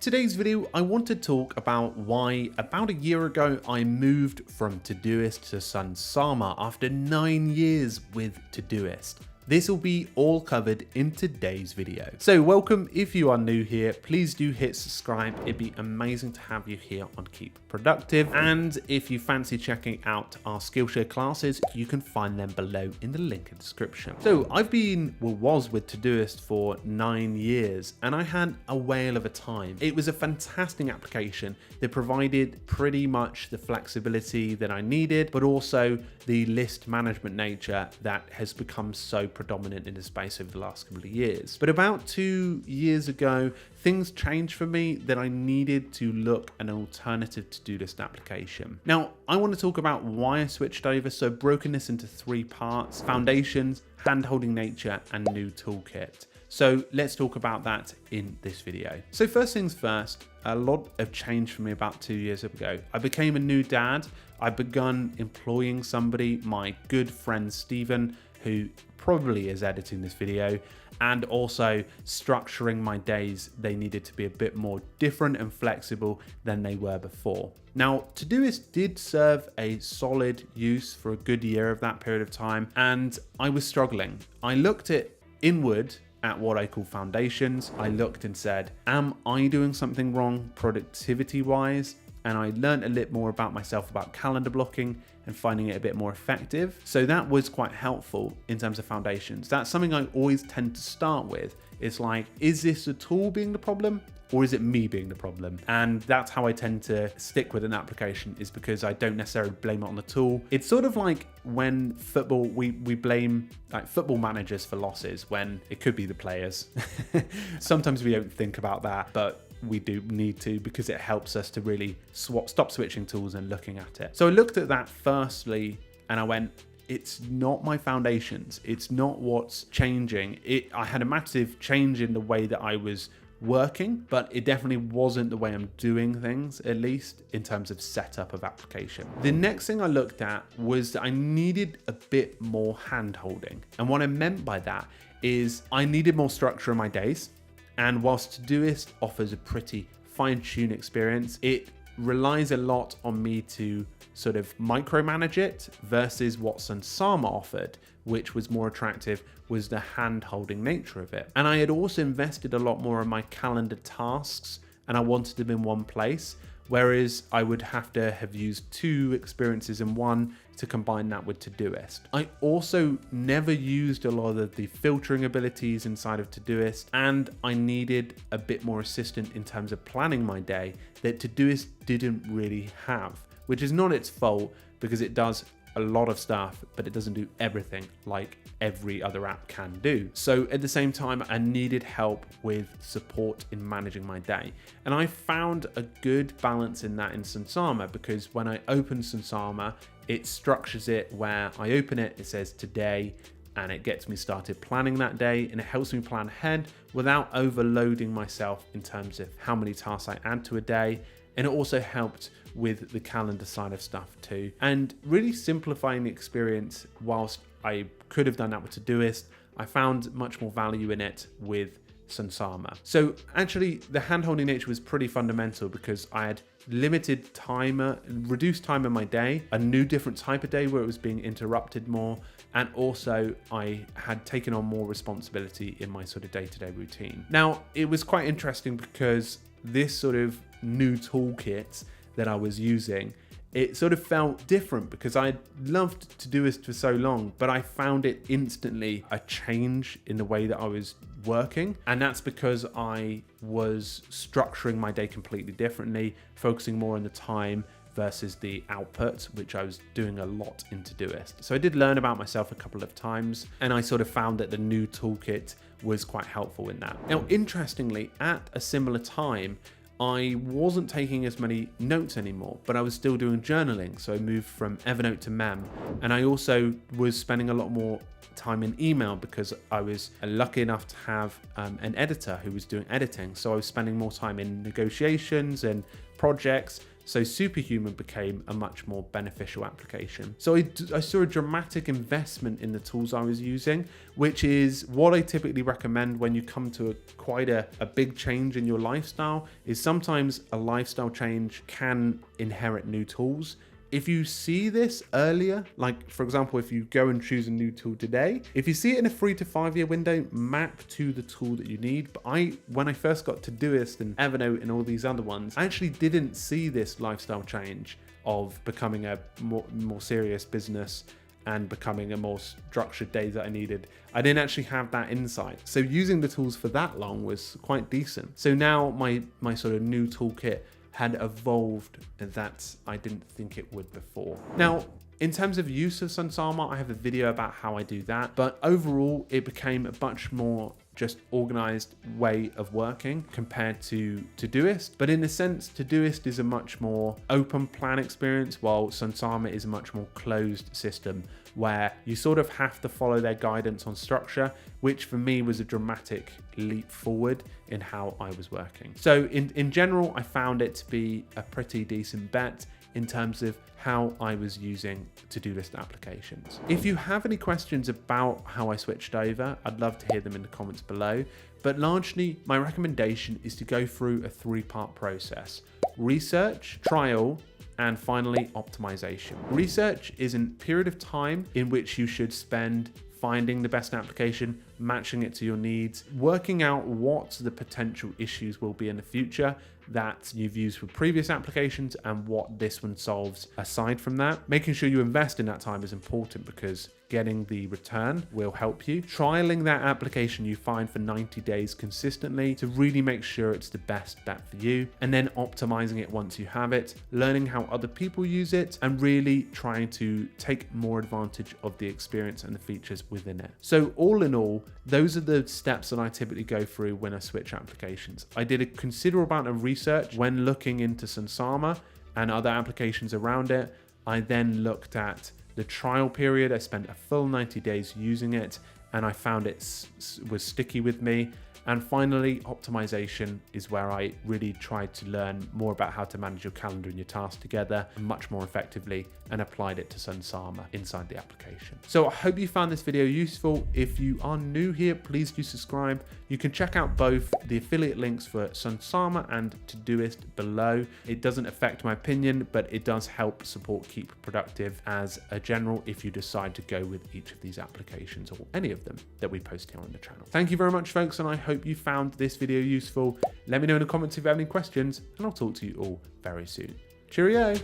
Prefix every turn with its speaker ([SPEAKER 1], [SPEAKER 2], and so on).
[SPEAKER 1] today's video, I want to talk about why about a year ago I moved from Todoist to Sunsama after 9 years with Todoist. This will be all covered in today's video. So welcome if you are new here, please do hit subscribe. It'd be amazing to have you here on Keep Productive. And if you fancy checking out our Skillshare classes, you can find them below in the link in the description. So I've was with Todoist for 9 years and I had a whale of a time. It was a fantastic application that provided pretty much the flexibility that I needed, but also the list management nature that has become so predominant in the space over the last couple of years. But about 2 years ago, things changed for me that I needed to look an alternative to-do-list application. Now, I want to talk about why I switched over, so broken this into 3 parts: foundations, hand-holding nature, and new toolkit. So let's talk about that in this video. So first things first, a lot of change for me about 2 years ago. I became a new dad. I begun employing somebody, my good friend Stephen, who probably is editing this video, and also structuring my days. They needed to be a bit more different and flexible than they were before. Now, Todoist did serve a solid use for a good year of that period of time, and I was struggling. I looked inward at what I call foundations. I looked and said, am I doing something wrong productivity wise? And I learned a little more about myself about calendar blocking and finding it a bit more effective. So that was quite helpful in terms of foundations. That's something I always tend to start with. It's like, is this the tool being the problem or is it me being the problem? And that's how I tend to stick with an application, is because I don't necessarily blame it on the tool. It's sort of like when football, we blame like football managers for losses when it could be the players. Sometimes we don't think about that, but we do need to, because it helps us to really stop switching tools and looking at it. So I looked at that firstly and I went, it's not my foundations. It's not what's changing. I had a massive change in the way that I was working, but it definitely wasn't the way I'm doing things, at least in terms of setup of application. The next thing I looked at was that I needed a bit more hand holding. And what I meant by that is I needed more structure in my days. And whilst Todoist offers a pretty fine-tuned experience, it relies a lot on me to sort of micromanage it versus what Sunsama offered, which was more attractive, was the hand-holding nature of it. And I had also invested a lot more in my calendar tasks and I wanted them in one place, whereas I would have to have used 2 experiences in one to combine that with Todoist. I also never used a lot of the filtering abilities inside of Todoist, and I needed a bit more assistance in terms of planning my day that Todoist didn't really have, which is not its fault because it does a lot of stuff, but it doesn't do everything like every other app can do. So at the same time, I needed help with support in managing my day. And I found a good balance in that in Sunsama, because when I open Sunsama, it structures it where I open it, it says today, and it gets me started planning that day, and it helps me plan ahead without overloading myself in terms of how many tasks I add to a day. And it also helped with the calendar side of stuff too, and really simplifying the experience. Whilst I could have done that with Todoist, I found much more value in it with Sunsama. So actually the hand-holding nature was pretty fundamental, because I had reduced time in my day, a new different type of day where it was being interrupted more, and also I had taken on more responsibility in my sort of day-to-day routine. Now, it was quite interesting because this sort of new toolkit that I was using, it sort of felt different because I loved Todoist for so long, but I found it instantly a change in the way that I was working. And that's because I was structuring my day completely differently, focusing more on the time versus the output, which I was doing a lot in Todoist. So I did learn about myself a couple of times, and I sort of found that the new toolkit was quite helpful in that. Now, interestingly, at a similar time, I wasn't taking as many notes anymore, but I was still doing journaling. So I moved from Evernote to Mem, and I also was spending a lot more time in email because I was lucky enough to have an editor who was doing editing. So I was spending more time in negotiations and projects. So Superhuman became a much more beneficial application. So I saw a dramatic investment in the tools I was using, which is what I typically recommend when you come to quite a big change in your lifestyle. Is sometimes a lifestyle change can inherit new tools. If you see this earlier, like for example, if you go and choose a new tool today, if you see it in a 3 to 5 year window, map to the tool that you need. But when I first got Todoist and Evernote and all these other ones, I actually didn't see this lifestyle change of becoming a more serious business and becoming a more structured day that I needed. I didn't actually have that insight. So using the tools for that long was quite decent. So now my sort of new toolkit had evolved that I didn't think it would before. Now, in terms of use of Sunsama, I have a video about how I do that, but overall it became a much more just organized way of working compared to Todoist. But in a sense, Todoist is a much more open plan experience, while Sunsama is a much more closed system where you sort of have to follow their guidance on structure, which for me was a dramatic leap forward in how I was working. So in general, I found it to be a pretty decent bet in terms of how I was using Todoist applications. If you have any questions about how I switched over, I'd love to hear them in the comments below. But largely, my recommendation is to go through a 3-part process: research, trial, and finally optimization. Research is a period of time in which you should spend finding the best application, matching it to your needs, working out what the potential issues will be in the future that you've used for previous applications and what this one solves aside from that. Making sure you invest in that time is important because getting the return will help you. Trialing that application you find for 90 days consistently to really make sure it's the best bet for you, and then optimizing it once you have it, learning how other people use it, and really trying to take more advantage of the experience and the features within it. So all in all, those are the steps that I typically go through when I switch applications. I did a considerable amount of research when looking into Sunsama and other applications around it. I then looked at the trial period. I spent a full 90 days using it and I found it was sticky with me. And finally, optimization is where I really tried to learn more about how to manage your calendar and your tasks together much more effectively and applied it to Sunsama inside the application. So I hope you found this video useful. If you are new here, please do subscribe. You can check out both the affiliate links for Sunsama and Todoist below. It doesn't affect my opinion, but it does help support Keep Productive as a general if you decide to go with each of these applications or any of them that we post here on the channel. Thank you very much, folks, and I hope you found this video useful. Let me know in the comments if you have any questions, and I'll talk to you all very soon. Cheerio!